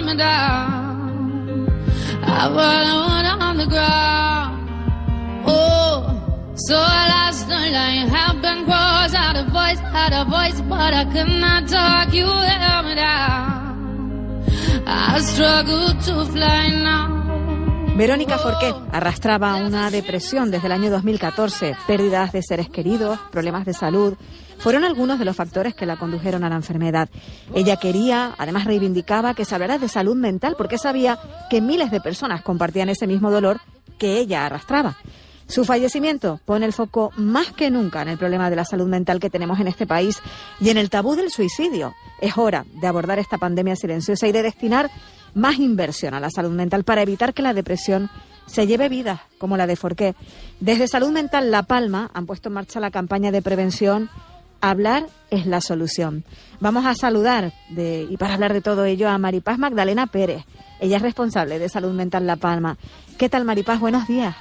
me down. I went on the ground. Oh, so I lost the line. Have been crossed, had a voice, but I could not talk. You held me down. I struggle to fly now. Verónica Forqué arrastraba una depresión desde el año 2014. Pérdidas de seres queridos, problemas de salud, fueron algunos de los factores que la condujeron a la enfermedad. Ella quería, además reivindicaba, que se hablara de salud mental porque sabía que miles de personas compartían ese mismo dolor que ella arrastraba. Su fallecimiento pone el foco más que nunca en el problema de la salud mental que tenemos en este país y en el tabú del suicidio. Es hora de abordar esta pandemia silenciosa y de destinar más inversión a la salud mental para evitar que la depresión se lleve vidas como la de Forqué. Desde Salud Mental La Palma han puesto en marcha la campaña de prevención Hablar es la solución. Vamos a saludar y para hablar de todo ello a Maripaz Magdalena Pérez. Ella es responsable de Salud Mental La Palma. ¿Qué tal, Maripaz? Buenos días.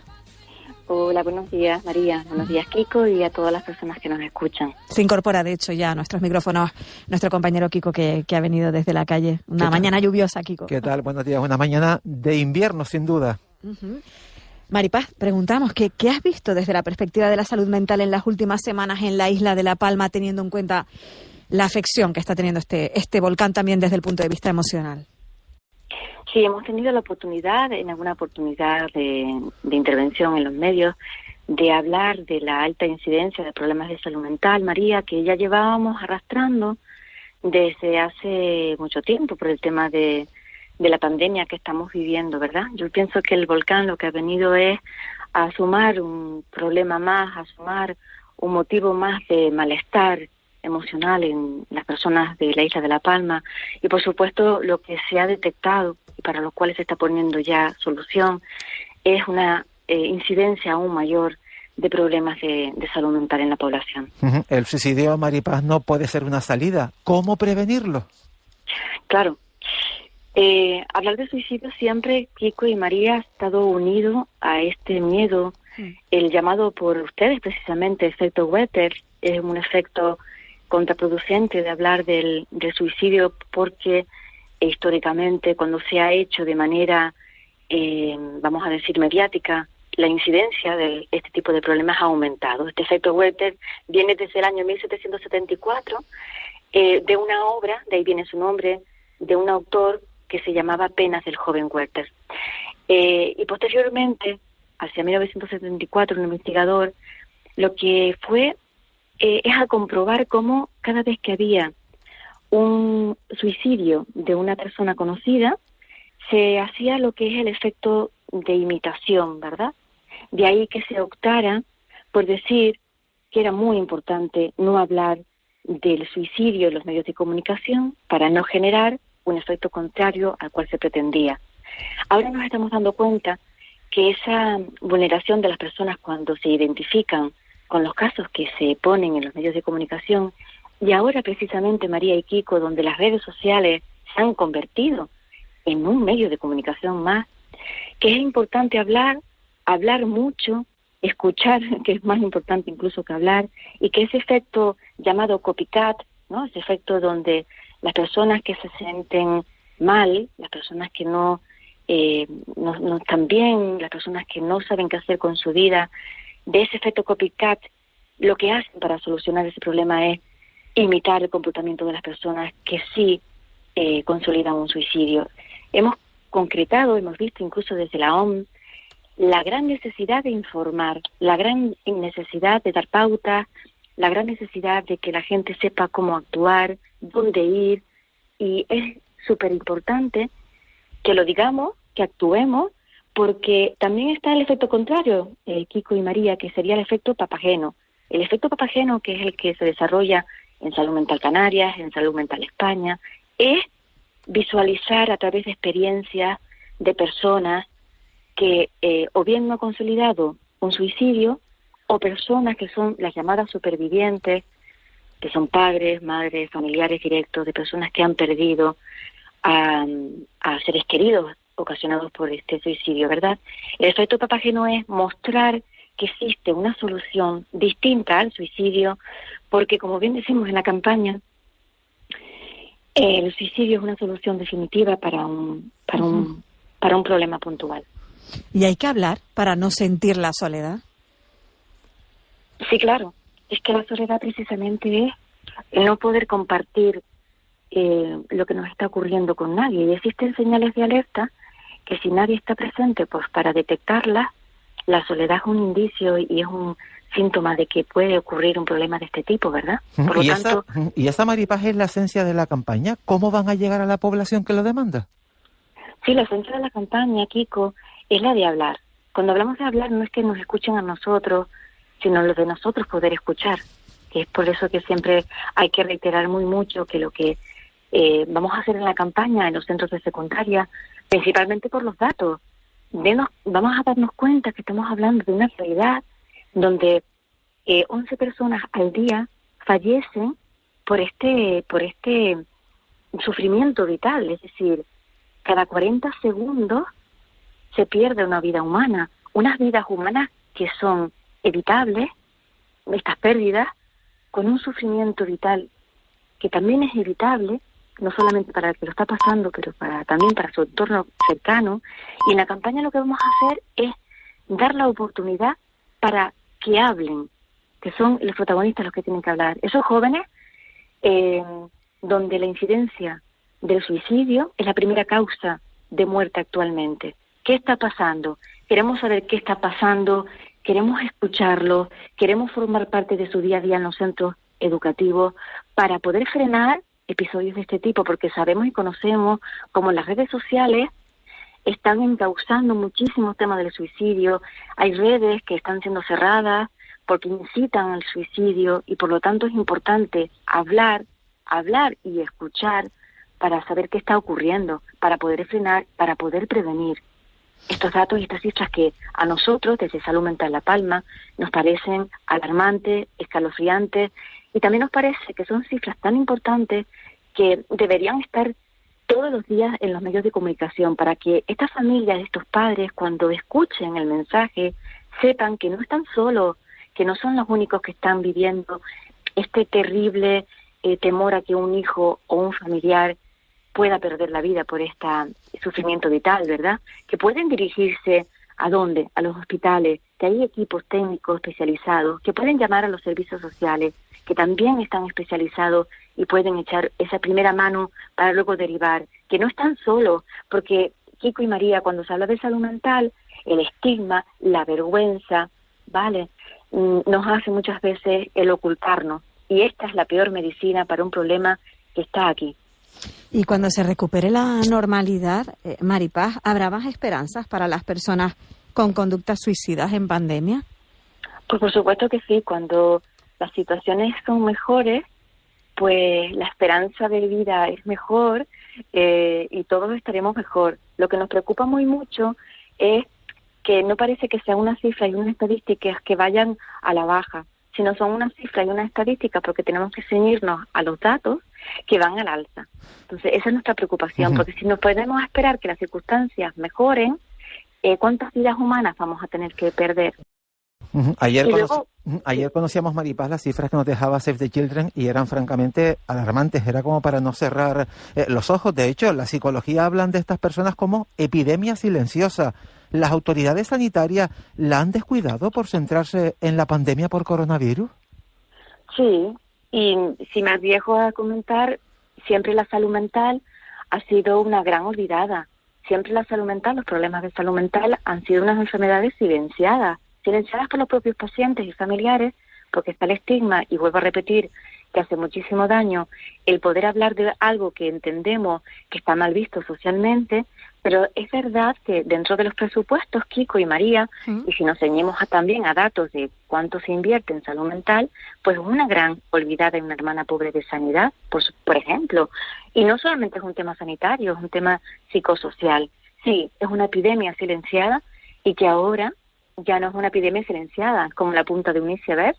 Hola, buenos días, María. Buenos días, Kiko, y a todas las personas que nos escuchan. Se incorpora, de hecho, ya a nuestros micrófonos nuestro compañero Kiko, que ha venido desde la calle. Una mañana lluviosa, Kiko. ¿Qué tal? Buenos días. Una mañana de invierno, sin duda. Uh-huh. Maripaz, preguntamos, ¿qué has visto desde la perspectiva de la salud mental en las últimas semanas en la isla de La Palma, teniendo en cuenta la afección que está teniendo este volcán también desde el punto de vista emocional? Sí, hemos tenido la oportunidad, en alguna oportunidad de intervención en los medios, de hablar de la alta incidencia de problemas de salud mental, María, que ya llevábamos arrastrando desde hace mucho tiempo por el tema de la pandemia que estamos viviendo, ¿verdad? Yo pienso que el volcán lo que ha venido es a sumar un problema más, a sumar un motivo más de malestar emocional en las personas de la isla de La Palma, y por supuesto lo que se ha detectado y para los cuales se está poniendo ya solución es una incidencia aún mayor de problemas de salud mental en la población. El suicidio, Maripaz, no puede ser una salida. ¿Cómo prevenirlo? Claro. Hablar de suicidio siempre, Kiko y María, ha estado unido a este miedo, el llamado por ustedes precisamente efecto Werther. Es un efecto contraproducente de hablar del suicidio porque históricamente, cuando se ha hecho de manera, vamos a decir, mediática, la incidencia de este tipo de problemas ha aumentado. Este efecto Werther viene desde el año 1774 de una obra, de ahí viene su nombre, de un autor que se llamaba Penas del joven Werther. Y posteriormente, hacia 1974, un investigador lo que fue es a comprobar cómo cada vez que había un suicidio de una persona conocida, se hacía lo que es el efecto de imitación, ¿verdad? De ahí que se optara por decir que era muy importante no hablar del suicidio en los medios de comunicación para no generar un efecto contrario al cual se pretendía. Ahora nos estamos dando cuenta que esa vulneración de las personas cuando se identifican con los casos que se ponen en los medios de comunicación, y ahora precisamente, María y Kiko, donde las redes sociales se han convertido en un medio de comunicación más, que es importante hablar mucho, escuchar, que es más importante incluso que hablar, y que ese efecto llamado copycat, ¿no? Ese efecto donde las personas que se sienten mal, las personas que no están bien, las personas que no saben qué hacer con su vida, de ese efecto copycat, lo que hacen para solucionar ese problema es imitar el comportamiento de las personas que sí consolidan un suicidio. Hemos concretado, hemos visto incluso desde la OMS, la gran necesidad de informar, la gran necesidad de dar pautas, la gran necesidad de que la gente sepa cómo actuar, dónde ir, y es súper importante que lo digamos, que actuemos, porque también está el efecto contrario, Kiko y María, que sería el efecto Papageno. El efecto Papageno, que es el que se desarrolla en Salud Mental Canarias, en Salud Mental España, es visualizar a través de experiencias de personas que o bien no han consolidado un suicidio, o personas que son las llamadas supervivientes, que son padres, madres, familiares directos de personas que han perdido a seres queridos ocasionados por este suicidio, ¿verdad? El efecto Papageno es mostrar que existe una solución distinta al suicidio, porque como bien decimos en la campaña, El suicidio es una solución definitiva para un problema puntual. ¿Y hay que hablar para no sentir la soledad? Sí, claro. Es que la soledad precisamente es el no poder compartir lo que nos está ocurriendo con nadie. Y existen señales de alerta que si nadie está presente, pues para detectarlas, la soledad es un indicio y es un síntoma de que puede ocurrir un problema de este tipo, ¿verdad? Por lo tanto, ¿Y esa, Mari Paz, es la esencia de la campaña? ¿Cómo van a llegar a la población que lo demanda? sí, la esencia de la campaña, Kiko, es la de hablar. Cuando hablamos de hablar no es que nos escuchen a nosotros, sino lo de nosotros poder escuchar. Que es por eso que siempre hay que reiterar muy mucho que lo que vamos a hacer en la campaña, en los centros de secundaria, principalmente por los datos, vamos a darnos cuenta que estamos hablando de una realidad donde 11 personas al día fallecen por este sufrimiento vital, es decir, cada 40 segundos se pierde una vida humana, unas vidas humanas que son evitables, estas pérdidas, con un sufrimiento vital que también es evitable, no solamente para el que lo está pasando, pero también para su entorno cercano. Y en la campaña lo que vamos a hacer es dar la oportunidad para que hablen, que son los protagonistas los que tienen que hablar. Esos jóvenes, donde la incidencia del suicidio es la primera causa de muerte actualmente. ¿Qué está pasando? Queremos saber qué está pasando, queremos escucharlo, queremos formar parte de su día a día en los centros educativos para poder frenar episodios de este tipo, porque sabemos y conocemos cómo las redes sociales están encauzando muchísimos temas del suicidio. Hay redes que están siendo cerradas porque incitan al suicidio y por lo tanto es importante hablar y escuchar para saber qué está ocurriendo, para poder frenar, para poder prevenir. Estos datos y estas cifras que a nosotros, desde Salud Mental La Palma, nos parecen alarmantes, escalofriantes, y también nos parece que son cifras tan importantes que deberían estar todos los días en los medios de comunicación para que estas familias, estos padres, cuando escuchen el mensaje, sepan que no están solos, que no son los únicos que están viviendo este terrible temor a que un hijo o un familiar pueda perder la vida por este sufrimiento vital, ¿verdad? Que pueden dirigirse ¿a dónde? A los hospitales, que hay equipos técnicos especializados, que pueden llamar a los servicios sociales, que también están especializados y pueden echar esa primera mano para luego derivar, que no están solos, porque Kiko y María, cuando se habla de salud mental, el estigma, la vergüenza, ¿vale? Nos hace muchas veces el ocultarnos, y esta es la peor medicina para un problema que está aquí. Y cuando se recupere la normalidad, Mari Paz, ¿habrá más esperanzas para las personas con conductas suicidas en pandemia? Pues por supuesto que sí. Cuando las situaciones son mejores, pues la esperanza de vida es mejor y todos estaremos mejor. Lo que nos preocupa muy mucho es que no parece que sea una cifra y unas estadísticas que vayan a la baja, sino son unas cifras y unas estadísticas porque tenemos que ceñirnos a los datos que van al alza. Entonces, esa es nuestra preocupación, porque si nos podemos esperar que las circunstancias mejoren, ¿cuántas vidas humanas vamos a tener que perder? Ayer conocíamos, Mari Paz, las cifras que nos dejaba Save the Children y eran francamente alarmantes. Era como para no cerrar los ojos. De hecho, la psicología hablan de estas personas como epidemia silenciosa. ¿Las autoridades sanitarias la han descuidado por centrarse en la pandemia por coronavirus? Sí, y si me arriesgo a comentar, siempre la salud mental ha sido una gran olvidada. Siempre la salud mental, los problemas de salud mental han sido unas enfermedades silenciadas por los propios pacientes y familiares, porque está el estigma, y vuelvo a repetir que hace muchísimo daño el poder hablar de algo que entendemos que está mal visto socialmente, pero es verdad que dentro de los presupuestos, Kiko y María, y si nos ceñimos también a datos de cuánto se invierte en salud mental, pues una gran olvidada y una hermana pobre de sanidad, por ejemplo. Y no solamente es un tema sanitario, es un tema psicosocial. Sí, es una epidemia silenciada y que ahora ya no es una epidemia silenciada, como la punta de un iceberg,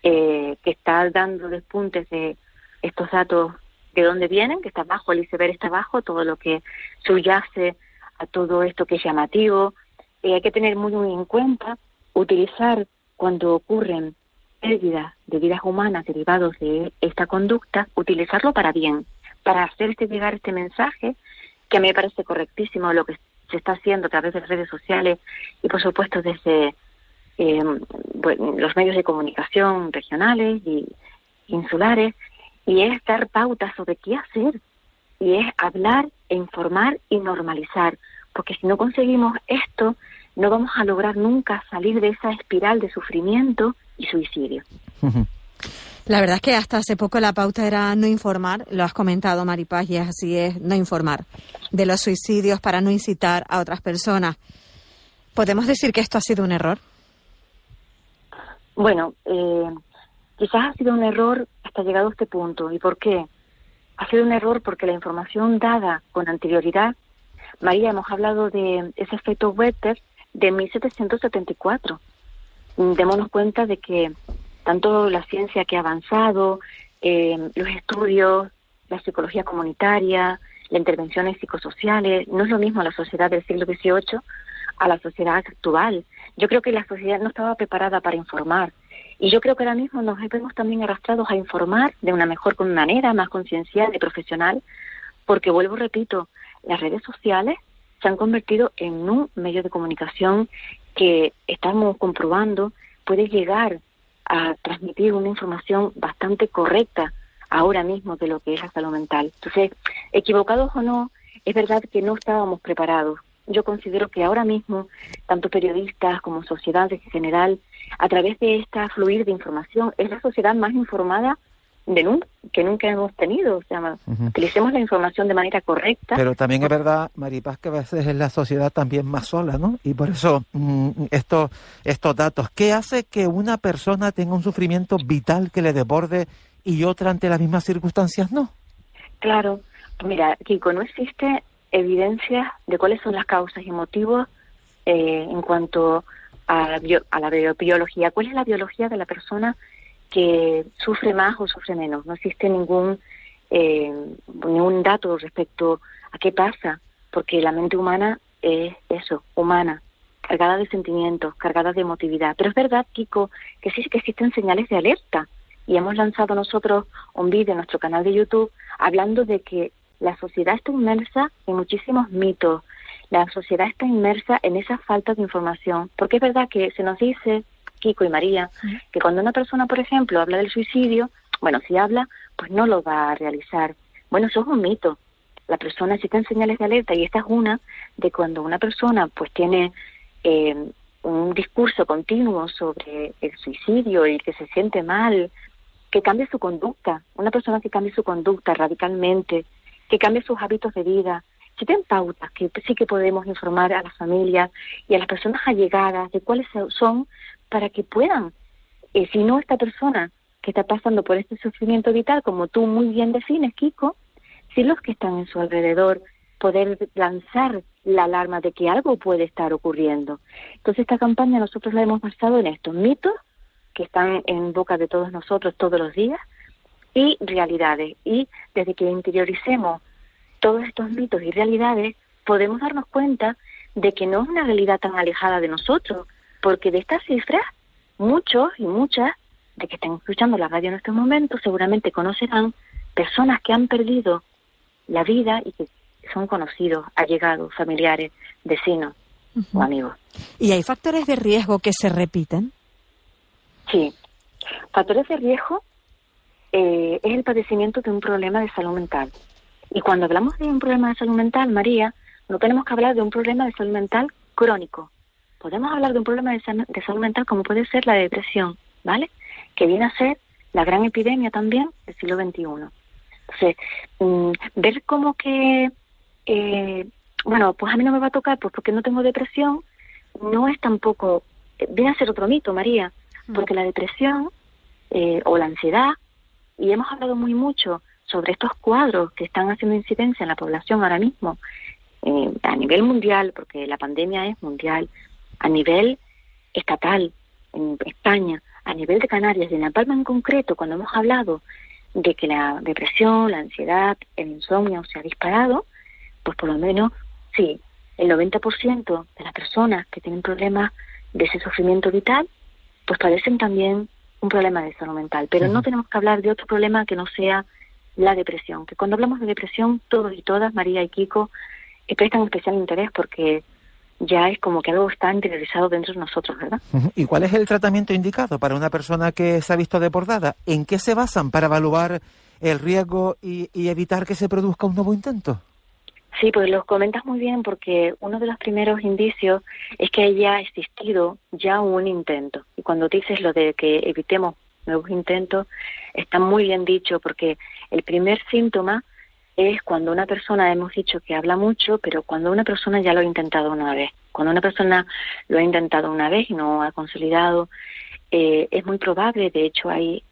que está dando despuntes de estos datos de dónde vienen, que está abajo, el iceberg está abajo, todo lo que subyace a todo esto que es llamativo. Hay que tener muy en cuenta, utilizar cuando ocurren pérdidas de vidas humanas derivados de esta conducta, utilizarlo para bien, para hacerte llegar este mensaje, que a mí me parece correctísimo lo que se está haciendo a través de las redes sociales y, por supuesto, desde los medios de comunicación regionales y insulares, y es dar pautas sobre qué hacer, y es hablar e informar y normalizar, porque si no conseguimos esto, no vamos a lograr nunca salir de esa espiral de sufrimiento y suicidio. La verdad es que hasta hace poco la pauta era no informar, lo has comentado, Maripaz, y así es, no informar de los suicidios para no incitar a otras personas. ¿Podemos decir que esto ha sido un error? Bueno, quizás ha sido un error hasta llegado a este punto. ¿Y por qué? Ha sido un error porque la información dada con anterioridad, María, hemos hablado de ese efecto Werther de 1774. Démonos cuenta de que tanto la ciencia que ha avanzado, los estudios, la psicología comunitaria, las intervenciones psicosociales, no es lo mismo la sociedad del siglo XVIII a la sociedad actual. Yo creo que la sociedad no estaba preparada para informar. Y yo creo que ahora mismo nos vemos también arrastrados a informar de una mejor manera, más conciencial y profesional, porque, vuelvo, repito, las redes sociales se han convertido en un medio de comunicación que estamos comprobando puede llegar a transmitir una información bastante correcta ahora mismo de lo que es la salud mental. Entonces, equivocados o no, es verdad que no estábamos preparados. Yo considero que ahora mismo, tanto periodistas como sociedad en general, a través de esta fluir de información, es la sociedad más informada que nunca hemos tenido. O sea, utilicemos la información de manera correcta. Pero también es verdad, Maripaz, que a veces es la sociedad también más sola, ¿no? Y por eso estos datos. ¿Qué hace que una persona tenga un sufrimiento vital que le desborde y otra ante las mismas circunstancias no? Claro. Mira, Kiko, no existe evidencia de cuáles son las causas y motivos en cuanto a la biología. ¿Cuál es la biología de la persona que sufre más o sufre menos? No existe ningún dato respecto a qué pasa, porque la mente humana es eso, humana, cargada de sentimientos, cargada de emotividad. Pero es verdad, Kiko, que sí que existen señales de alerta, y hemos lanzado nosotros un vídeo en nuestro canal de YouTube hablando de que la sociedad está inmersa en muchísimos mitos, la sociedad está inmersa en esa falta de información, porque es verdad que se nos dice, Kiko y María, que cuando una persona, por ejemplo, habla del suicidio, bueno, si habla, pues no lo va a realizar. Bueno, eso es un mito. La persona existen señales de alerta, y esta es una de cuando una persona pues tiene un discurso continuo sobre el suicidio y que se siente mal, que cambie su conducta. Una persona que cambie su conducta radicalmente, que cambie sus hábitos de vida. Existen pautas que sí que podemos informar a las familias y a las personas allegadas de cuáles son, para que puedan, si no esta persona que está pasando por este sufrimiento vital, como tú muy bien defines, Kiko, si los que están en su alrededor, poder lanzar la alarma de que algo puede estar ocurriendo. Entonces, esta campaña nosotros la hemos basado en estos mitos que están en boca de todos nosotros todos los días, y realidades. Y desde que interioricemos todos estos mitos y realidades, podemos darnos cuenta de que no es una realidad tan alejada de nosotros, porque de estas cifras, muchos y muchas de que están escuchando la radio en estos momentos seguramente conocerán personas que han perdido la vida y que son conocidos, allegados, familiares, vecinos o amigos. ¿Y hay factores de riesgo que se repiten? Sí. Factores de riesgo es el padecimiento de un problema de salud mental. Y cuando hablamos de un problema de salud mental, María, no tenemos que hablar de un problema de salud mental crónico. Podemos hablar de un problema de salud mental como puede ser la depresión, ¿vale? Que viene a ser la gran epidemia también del siglo XXI. Entonces, ver como que, bueno, pues a mí no me va a tocar pues porque no tengo depresión, no es tampoco, viene a ser otro mito, María, porque la depresión o la ansiedad, y hemos hablado mucho sobre estos cuadros que están haciendo incidencia en la población ahora mismo, a nivel mundial, porque la pandemia es mundial, a nivel estatal, en España, a nivel de Canarias y en La Palma en concreto, cuando hemos hablado de que la depresión, la ansiedad, el insomnio se ha disparado, pues por lo menos, sí, el 90% de las personas que tienen problemas de ese sufrimiento vital, pues padecen también un problema de salud mental. Pero no tenemos que hablar de otro problema que no sea la depresión, que cuando hablamos de depresión, todos y todas, María y Kiko, prestan especial interés porque ya es como que algo está interiorizado dentro de nosotros, ¿verdad? ¿Y cuál es el tratamiento indicado para una persona que se ha visto desbordada? ¿En qué se basan para evaluar el riesgo y evitar que se produzca un nuevo intento? Sí, pues lo comentas muy bien, porque uno de los primeros indicios es que haya existido ya un intento. Y cuando dices lo de que evitemos nuevos intentos, está muy bien dicho, porque el primer síntoma es cuando una persona, hemos dicho que habla mucho, pero cuando una persona ya lo ha intentado una vez. Cuando una persona lo ha intentado una vez y no ha consolidado, es muy probable, de hecho hay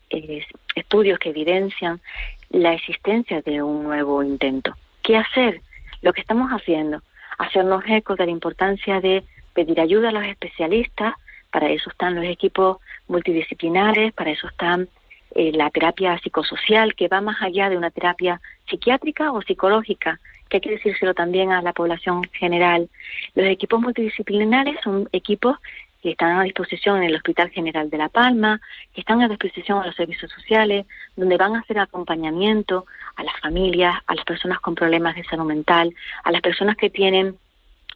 estudios que evidencian la existencia de un nuevo intento. ¿Qué hacer? Lo que estamos haciendo, hacernos eco de la importancia de pedir ayuda a los especialistas. Para eso están los equipos multidisciplinares, para eso están la terapia psicosocial, que va más allá de una terapia psiquiátrica o psicológica, que hay que decírselo también a la población general. Los equipos multidisciplinares son equipos que están a disposición en el Hospital General de La Palma, que están a disposición a los servicios sociales, donde van a hacer acompañamiento a las familias, a las personas con problemas de salud mental, a las personas que tienen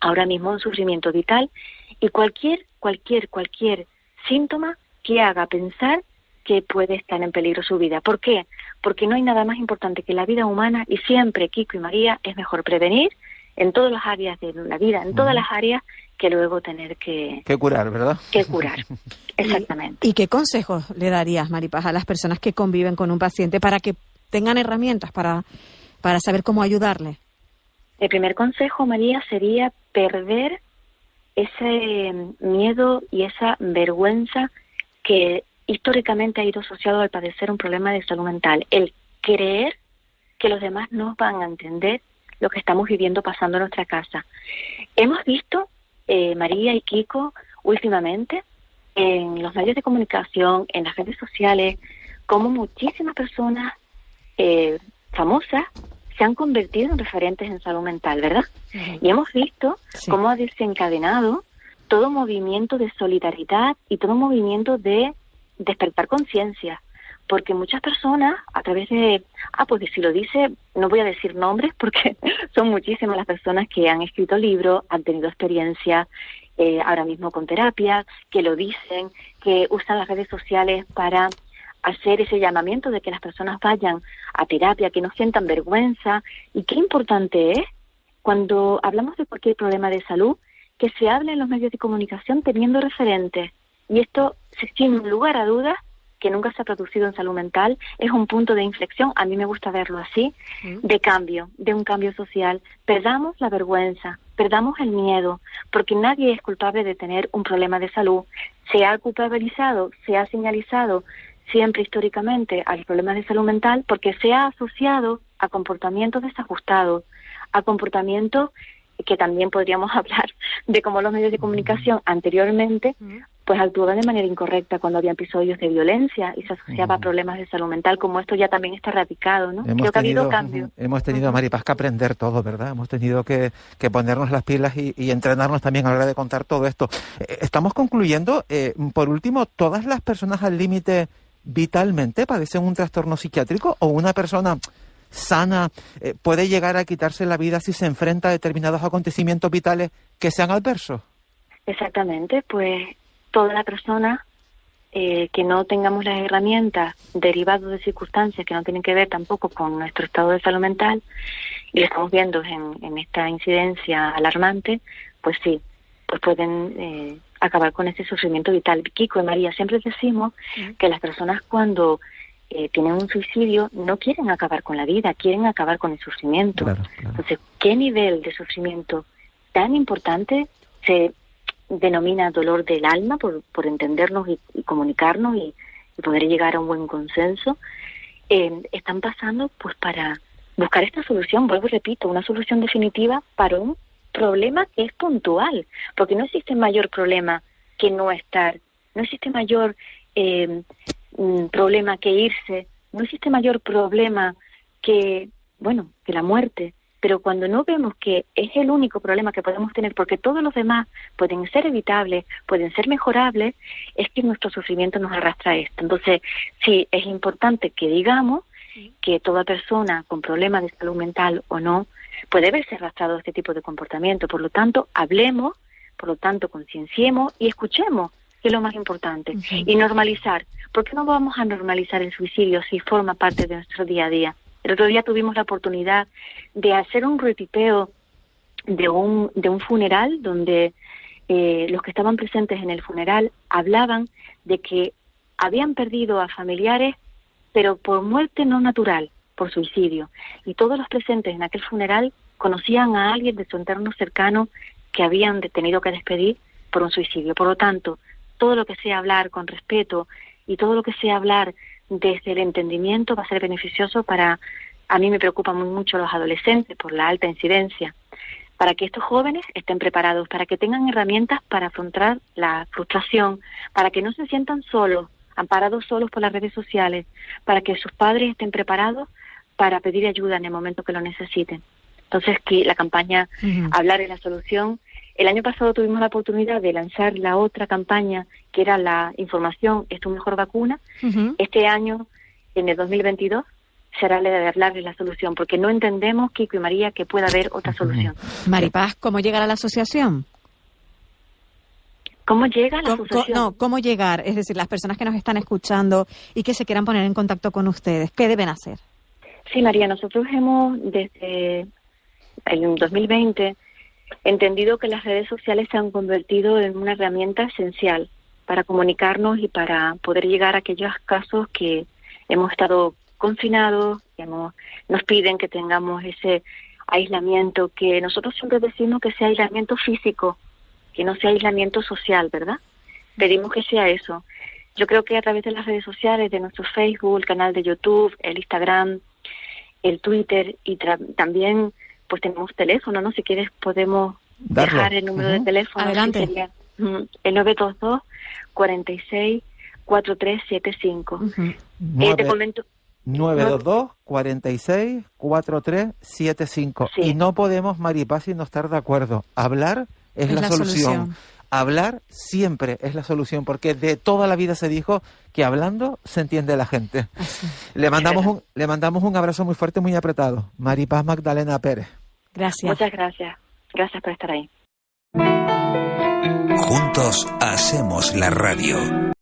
ahora mismo un sufrimiento vital, y cualquier síntoma que haga pensar que puede estar en peligro su vida. ¿Por qué? Porque no hay nada más importante que la vida humana, y siempre, Kiko y María, es mejor prevenir en todas las áreas de la vida, en todas las áreas, que luego tener que curar, ¿verdad? Que curar, exactamente. ¿Y qué consejos le darías, Maripaz, a las personas que conviven con un paciente para que tengan herramientas para saber cómo ayudarle? El primer consejo, María, sería perder ese miedo y esa vergüenza que históricamente ha ido asociado al padecer un problema de salud mental. El creer que los demás no van a entender lo que estamos viviendo pasando en nuestra casa. Hemos visto, María y Kiko, últimamente, en los medios de comunicación, en las redes sociales, cómo muchísimas personas famosas se han convertido en referentes en salud mental, ¿verdad? Sí. Y hemos visto cómo ha desencadenado todo movimiento de solidaridad y todo movimiento de despertar conciencia, porque muchas personas a través de, pues si lo dice, no voy a decir nombres porque son muchísimas las personas que han escrito libros, han tenido experiencia ahora mismo con terapia, que lo dicen, que usan las redes sociales para hacer ese llamamiento de que las personas vayan a terapia, que no sientan vergüenza. Y qué importante es, cuando hablamos de cualquier problema de salud, que se hable en los medios de comunicación teniendo referentes. Y esto, sin lugar a dudas, que nunca se ha producido en salud mental, es un punto de inflexión, a mí me gusta verlo así, de cambio, de un cambio social. Perdamos la vergüenza, perdamos el miedo, porque nadie es culpable de tener un problema de salud. Se ha culpabilizado, se ha señalizado siempre históricamente al problema de salud mental porque se ha asociado a comportamientos desajustados, a comportamientos que también podríamos hablar de cómo los medios de comunicación anteriormente pues actuaban de manera incorrecta cuando había episodios de violencia y se asociaba a problemas de salud mental, como esto ya también está radicado, ¿no? Creo que ha habido cambio. Hemos tenido, Maripaz, que aprender todo, ¿verdad? Hemos tenido que ponernos las pilas y entrenarnos también a la hora de contar todo esto. Estamos concluyendo. Por último, ¿todas las personas al límite vitalmente padecen un trastorno psiquiátrico, o una persona sana puede llegar a quitarse la vida si se enfrenta a determinados acontecimientos vitales que sean adversos? Exactamente, pues toda la persona que no tengamos las herramientas derivadas de circunstancias que no tienen que ver tampoco con nuestro estado de salud mental, y lo estamos viendo en esta incidencia alarmante, pues sí, pues pueden acabar con ese sufrimiento vital. Kiko y María, siempre decimos que las personas cuando tienen un suicidio no quieren acabar con la vida, quieren acabar con el sufrimiento. Claro. Entonces, ¿qué nivel de sufrimiento tan importante se denomina dolor del alma, por entendernos y comunicarnos y poder llegar a un buen consenso, están pasando pues para buscar esta solución? Vuelvo y repito, una solución definitiva para un problema que es puntual, porque no existe mayor problema que no estar, no existe mayor problema que irse, no existe mayor problema que la muerte. Pero cuando no vemos que es el único problema que podemos tener, porque todos los demás pueden ser evitables, pueden ser mejorables, es que nuestro sufrimiento nos arrastra a esto. Entonces, sí, es importante que digamos que toda persona con problemas de salud mental o no puede verse arrastrado a este tipo de comportamiento. Por lo tanto, hablemos, por lo tanto, concienciemos y escuchemos, que es lo más importante. Y normalizar. ¿Por qué no vamos a normalizar el suicidio si forma parte de nuestro día a día? El otro día tuvimos la oportunidad de hacer un retipeo de un funeral donde los que estaban presentes en el funeral hablaban de que habían perdido a familiares, pero por muerte no natural, por suicidio. Y todos los presentes en aquel funeral conocían a alguien de su entorno cercano que habían tenido que despedir por un suicidio. Por lo tanto, todo lo que sea hablar con respeto y todo lo que sea hablar desde el entendimiento va a ser beneficioso para, a mí me preocupan muy mucho los adolescentes por la alta incidencia, para que estos jóvenes estén preparados, para que tengan herramientas para afrontar la frustración, para que no se sientan solos, amparados solos por las redes sociales, para que sus padres estén preparados para pedir ayuda en el momento que lo necesiten. Entonces, que la campaña Hablar es la solución. El año pasado tuvimos la oportunidad de lanzar la otra campaña, que era la información es tu mejor vacuna. Este año, en el 2022, será la de Hablar es la solución, porque no entendemos, Kiko y María, que pueda haber otra solución. Maripaz, ¿cómo llegar a la asociación? ¿Cómo llega la asociación? ¿Cómo llegar? Es decir, las personas que nos están escuchando y que se quieran poner en contacto con ustedes, ¿qué deben hacer? Sí, María, nosotros hemos, desde el 2020, entendido que las redes sociales se han convertido en una herramienta esencial para comunicarnos y para poder llegar a aquellos casos que hemos estado confinados, que nos piden que tengamos ese aislamiento, que nosotros siempre decimos que sea aislamiento físico, que no sea aislamiento social, ¿verdad? Pedimos que sea eso. Yo creo que a través de las redes sociales, de nuestro Facebook, el canal de YouTube, el Instagram, el Twitter y también pues tenemos teléfono, ¿no? Si quieres podemos dejar el número de teléfono. Adelante. Sería el 922 46 4375. Te comento. 922 46 4375. Sí. Y no podemos, Maripaz, no estar de acuerdo. Hablar es la solución. Hablar siempre es la solución, porque de toda la vida se dijo que hablando se entiende la gente. Le mandamos un abrazo muy fuerte, muy apretado. Maripaz Magdalena Pérez. Gracias. Muchas gracias. Gracias por estar ahí. Juntos hacemos la radio.